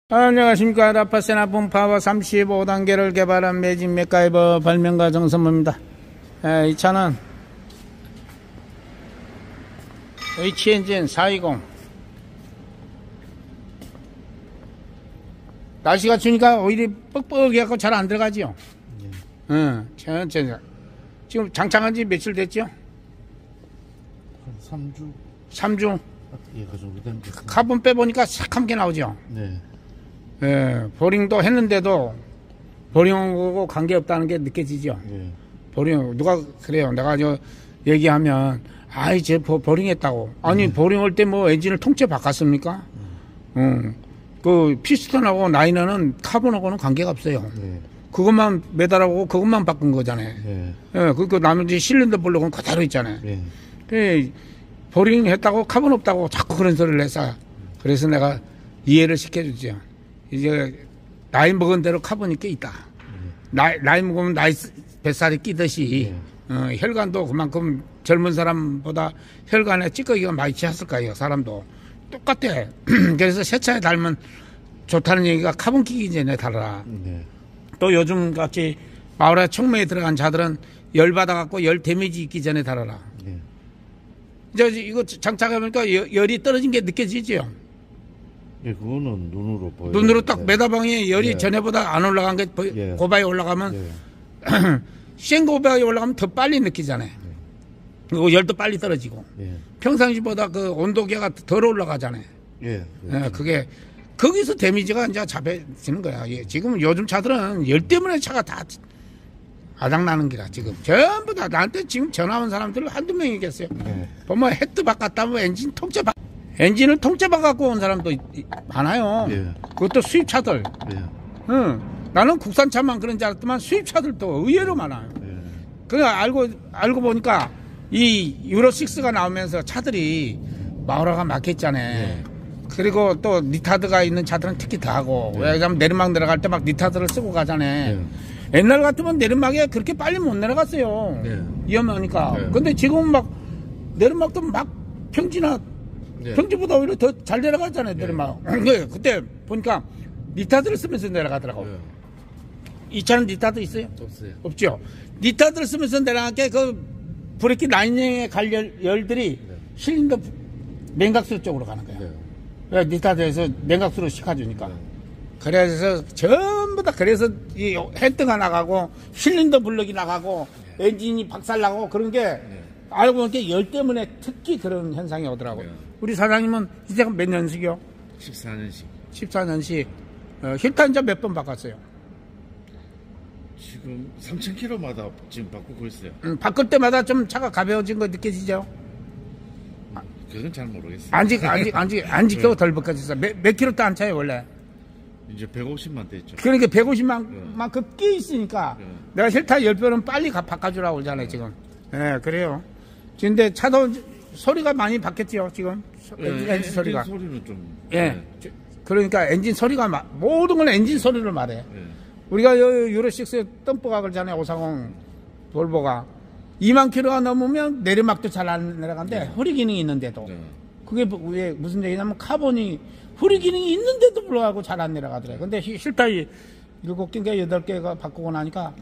안녕하십니까. 라파세나 분파워 35단계를 개발한 매직 맥가이버 발명가 정선모입니다. 이 차는 H엔진 420. 날씨가 추니까 오일이 뻑뻑해갖고 잘 안 들어가지요. 지금 장착한 지 며칠 됐죠? 한 3주. 3주? 예, 그 정도 됩니다. 카본 빼보니까 새카맣게 나오죠? 네. 예, 보링도 했는데도 보링하고 관계없다는 게 느껴지죠? 예. 보링, 누가 그래요. 내가 얘기하면, 아이, 쟤 보링 했다고. 아니, 보링 할 때 뭐 엔진을 통째 바꿨습니까? 그 피스톤하고 라이너는 카본하고는 관계가 없어요. 예. 그것만 매달하고 그것만 바꾼 거잖아요. 예. 예, 그 나머지 실린더 블록은 그대로 있잖아요. 예. 그 보링 했다고 카본 없다고 자꾸 그런 소리를 해서 그래서 내가 이해를 시켜주죠. 이제 나이 먹은 대로 카본이 껴 있다. 나이 먹으면 뱃살이 끼듯이 혈관도 그만큼 젊은 사람보다 혈관에 찌꺼기가 많이 찼을 거예요. 사람도 똑같아. 그래서 새 차에 달면 좋다는 얘기가 카본 끼기 전에 달아라. 네. 또 요즘 같이 마을에 청매에 들어간 차들은 열 받아갖고 열 데미지 있기 전에 달아라. 네. 이제 이거 장착해보니까 열이 떨어진 게 느껴지죠? 예, 그거는 눈으로 보여요. 눈으로 딱 네. 매다방에 열이 네. 전에보다 안 올라간 게 예. 고바에 올라가면 예. 센 고바에 올라가면 더 빨리 느끼잖아요. 그리고 열도 빨리 떨어지고 예. 평상시보다 그 온도계가 덜 올라가잖아요. 예. 예, 그게 거기서 데미지가 이제 잡혀지는 거야. 예, 지금 요즘 차들은 열 때문에 차가 다 아작나는 기라. 지금 전부 다 나한테 지금 전화 온 사람들 한두 명이겠어요. 예. 보면 헤드 바꿨다 뭐 엔진을 통째 바꿔 온 사람도 많아요. 예. 그것도 수입차들. 예. 나는 국산차만 그런 줄 알았더만 수입차들도 의외로 많아요. 예. 그래 알고 보니까 이 유로6가 나오면서 차들이 마우라가 막혔잖아요. 예. 그리고 또 니타드가 있는 차들은 특히 더 하고 예. 왜냐면 내리막 내려갈 때 막 니타드를 쓰고 가잖아요. 예. 옛날 같으면 내리막에 그렇게 빨리 못 내려갔어요. 예. 위험하니까. 예. 근데 지금은 막 내리막도 막 평지나 예. 평지보다 오히려 더 잘 내려가잖아요. 내리막. 그때 보니까 니타드를 쓰면서 내려가더라고. 예. 이 차는 니타드 있어요? 없어요. 없죠. 니타드를 쓰면서 내려가게 그 브레이크 라인에 갈 열들이 실린더 냉각수 쪽으로 가는 거야. 예. 니타드에서 냉각수로 식혀주니까. 예. 그래서 전부 다 그래서 이 헤드가 나가고 실린더 블럭이 나가고 엔진이 박살나고 그런 게 알고 보니까 열 때문에 특히 그런 현상이 오더라고요. 우리 사장님은 이제 몇 년씩이요? 14년씩. 14년씩. 힐탄자 몇 번 바꿨어요? 지금 3,000km마다 지금 바꾸고 있어요. 바꿀 때마다 좀 차가 가벼워진 거 느껴지죠? 그건 잘 모르겠어요. 안지 겨우 덜 바꿔졌어. 몇 킬로 안 차요, 원래? 이제 150만 됐죠. 그러니까 150만큼 끼어 있으니까 내가 힐타 10배는 빨리 바꿔주라고 그러잖아요, 지금. 예, 그래요. 근데 차도 소리가 많이 바뀌었죠, 지금. 엔진 소리가. 엔진 소리는 좀. 예. 그러니까 엔진 소리가 모든 건 엔진 소리를 말해. 예. 우리가 유로6 덤프가 그러잖아요, 540 볼보가. 2만 킬로가 넘으면 내리막도 잘 안 내려가는데 허리 기능이 있는데도. 그게 왜 무슨 얘기냐면 카본이 허리 기능이 있는데도 불구하고 잘 안 내려가더래요. 근데 실타이 7개인가 8개가 바꾸고 나니까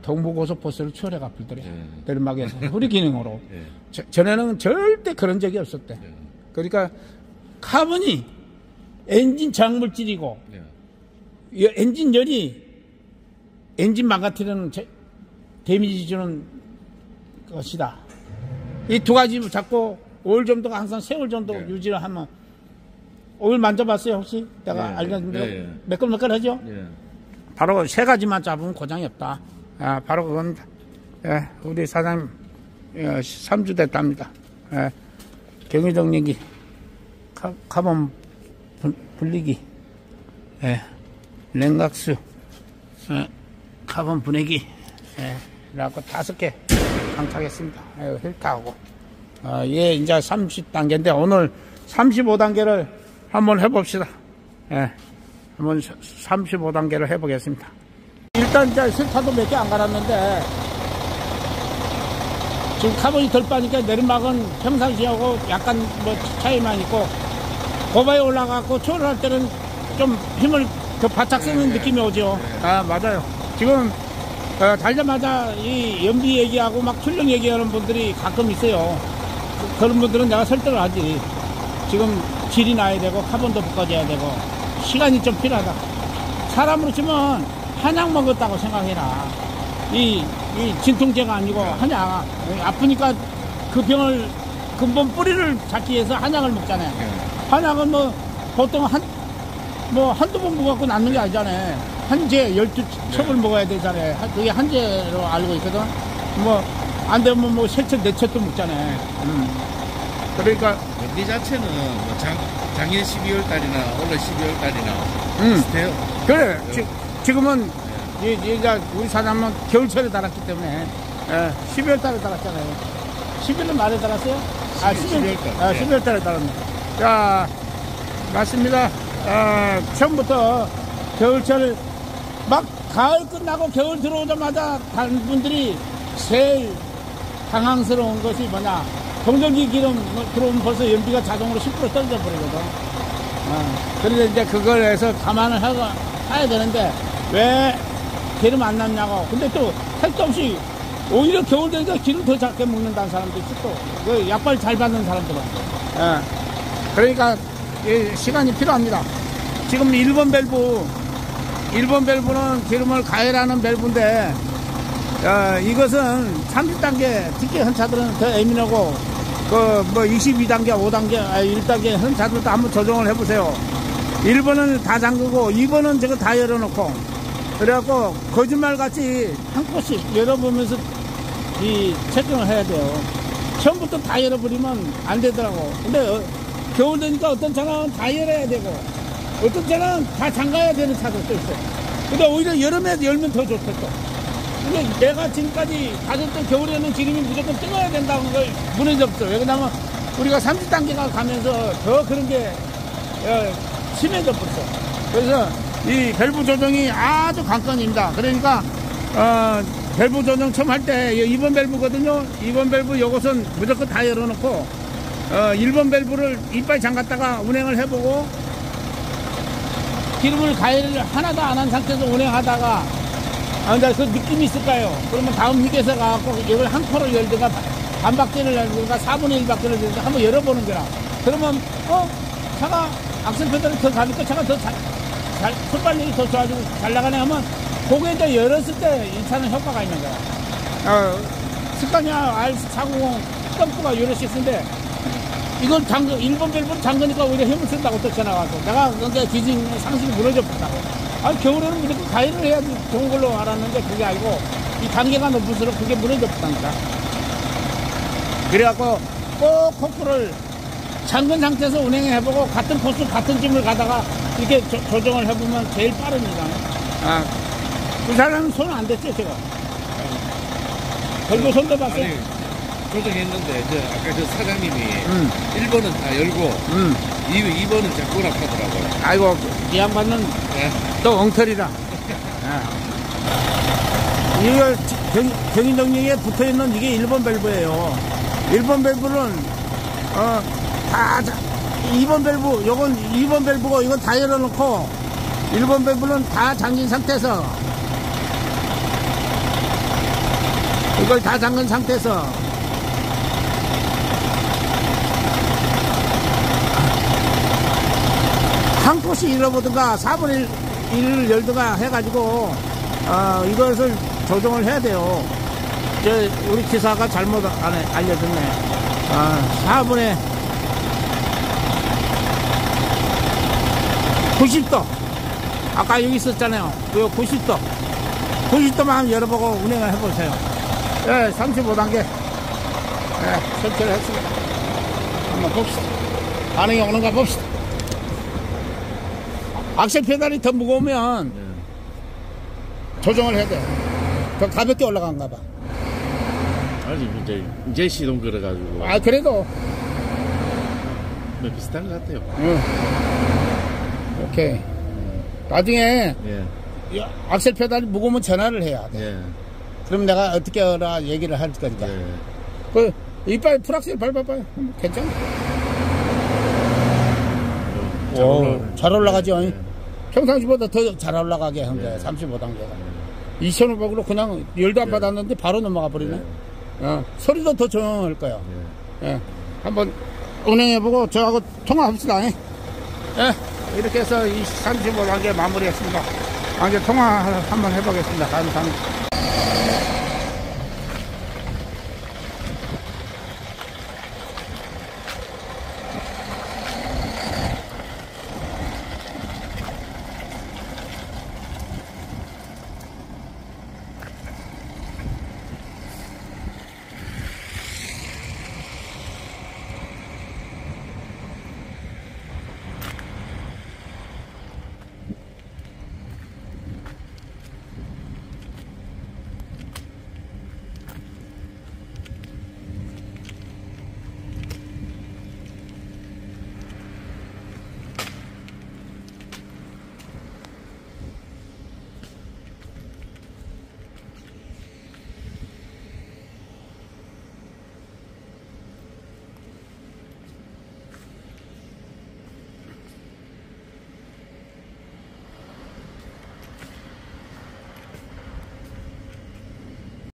동부고속버스를 추월해 갚을더래. 내리막에서 허리 기능으로. 전에는 절대 그런 적이 없었대. 그러니까 카본이 엔진 저항물질이고 엔진 열이 엔진 망가뜨리는 데미지 주는 것이다. 이 두 가지 잡고 오일 정도가 항상 세월 정도 유지를 하면 오일 만져봤어요 혹시? 내가 알려준대로 매끌매끌하죠? 바로 세 가지만 잡으면 고장이 없다. 바로 그겁니다. 우리 사장님 3주 됐답니다. 경유정리기 카본 분리기 냉각수 카본 분해기 라고 5개 장착했습니다. 힐타하고 예, 이제 30단계인데 오늘 35단계를 한번 해봅시다. 한번 35단계를 해보겠습니다. 일단 이제 실타도 몇 개 안 갈았는데 지금 카본이 덜 빠니까 내리막은 평상시하고 약간 뭐 차이만 있고 고바에 올라가고 초월할 때는 좀 힘을 더 바짝 쓰는 느낌이 오죠. 아, 맞아요. 지금, 달자마자 이 연비 얘기하고 막 출력 얘기하는 분들이 가끔 있어요. 그런 분들은 내가 설득을 하지. 지금 질이 나야 되고, 카본도 볶아줘야 되고, 시간이 좀 필요하다. 사람으로 치면 한약 먹었다고 생각해라. 이 진통제가 아니고 한약. 아프니까 그 병을 근본 뿌리를 잡기 위해서 한약을 먹잖아요. 한약은 뭐 보통 한두 번 먹어갖고 낫는 게 아니잖아요. 한제 12첩을 먹어야 되잖아요. 그게 한제로 알고 있거든. 뭐 안 되면 뭐 3첩, 4첩도 먹잖아요. 그러니까 연비 자체는 뭐 작년 12월 달이나 올해 12월 달이나 비슷해요. 그래. 지금은 이제 우리 사장은 겨울철에 달았기 때문에 12월 달에 달았잖아요. 11월 말에 달았어요? 12월 달. 12월 달에 달았네. 자, 맞습니다. 처음부터 겨울철 막 가을 끝나고 겨울 들어오자마자 다른 분들이 제일 당황스러운 것이 뭐냐. 동전기 기름 들어오면 벌써 연비가 자동으로 10% 떨어져 버리거든. 그런데 이제 그걸 해서 감안을 해야 되는데 왜 기름 안 남냐고. 근데 또 택도 없이 오히려 겨울 되니까 기름 더 작게 먹는다는 사람도 있고 또 그 약발 잘 받는 사람들은. 그러니까 시간이 필요합니다. 지금 1번 밸브는 기름을 가열하는 밸브인데 이것은 30단계 특히 한 차들은 더 예민하고 그 뭐 22단계 5단계 1단계 한 차들도 한번 조정을 해보세요. 1번은 다 잠그고 2번은 저거 다 열어놓고 그래갖고 거짓말같이 한 곳씩 열어보면서 이 체크를 해야 돼요. 처음부터 다 열어버리면 안 되더라고. 근데 겨울 되니까 어떤 차는 다 열어야 되고 어떤 차는 다 잠가야 되는 차들도 있어. 근데 오히려 여름에 열면 더 좋겠어. 근데 내가 지금까지 가졌던 겨울에는 기름이 무조건 뜨거워야 된다는 걸 무너졌어. 왜냐면 우리가 30단계가 가면서 더 그런 게 심해져 버렸어. 그래서 이 밸브 조정이 아주 관건입니다. 그러니까 밸브 조정 처음 할 때 2번 밸브거든요. 2번 밸브 요것은 무조건 다 열어놓고 1번 밸브를 이빨 잠갔다가 운행을 해보고 기름을 가열을 하나도 안 한 상태에서 운행하다가 이제 그 느낌이 있을까요? 그러면 다음 휴게소 가갖고 이걸 한 코를 열든가 반 바퀴를 열든가 4분의 1 바퀴를 열든가 한번 열어보는 거라. 그러면 차가 악셀 페달이 더 가니까 차가 더 순발력이 더 좋아지고 잘 나가네 하면 그게 이제 열었을 때 이 차는 효과가 있는 거야. 스카니아 R490 덤프가 유로식스인데 이건 1번 밸브는 잠그니까 오히려 힘을 쓴다고 쫓아나가고 내가 그게 기진 상식이 무너져 버렸다고. 겨울에는 무조건 가열을 해야지 좋은 걸로 알았는데 그게 아니고 이 단계가 높을수록 그게 무너져 버렸다니까. 그래갖고 꼭 코프를 잠근 상태에서 운행해보고 같은 코스 같은 짐을 가다가 이렇게 조정을 해보면 제일 빠릅니다. 그 사람은 손 안 댔죠 제가. 별거 손 대봤어요. 아니, 조정했는데 아까 저 사장님이 1번은 다 열고 2번은 잡고라 하더라고요. 아이고 이 양반은 또 엉터리라. 이거 경인동역에 붙어있는 이게 1번 밸브예요. 1번 밸브는 다 2번 밸브 요건 2번 밸브고 이건 다 열어놓고 1번 밸브는 다 잠긴 상태에서 이걸 다 잠근 상태에서 한 곳이 열어보든가 4분의 1을 열든가 해가지고 이것을 조정을 해야 돼요. 우리 기사가 잘못 알려줬네. 4분의 90도 아까 여기 있었잖아요. 그 90도만 한번 열어보고 운행을 해보세요. 35단계 설치를 했습니다. 한번 봅시다. 반응이 오는가 봅시다. 악셀 페달이 더 무거우면 조정을 해야 돼. 더 가볍게 올라간가 봐. 아니 이제 시동 걸어가지고. 그래도 뭐 비슷한 것 같아요. 오케이. 나중에 악셀 페달이 무거우면 전화를 해야 돼. 그럼 내가 어떻게 하라 얘기를 할 거니까. 그 이빨 풀악셀 밟아봐요. 괜찮아? 잘 올라가죠. 평상시보다 더 잘 올라가게 한 거예요. 35단계가. 2,500으로 그냥 열도 안 받았는데 바로 넘어가 버리네. 소리도 더 조용할 거예요. 예. 한번 운행해보고 저하고 통화합시다. 예. 이렇게 해서 이 35단계 마무리했습니다. 이제 통화 한번 해보겠습니다. 감사합니다.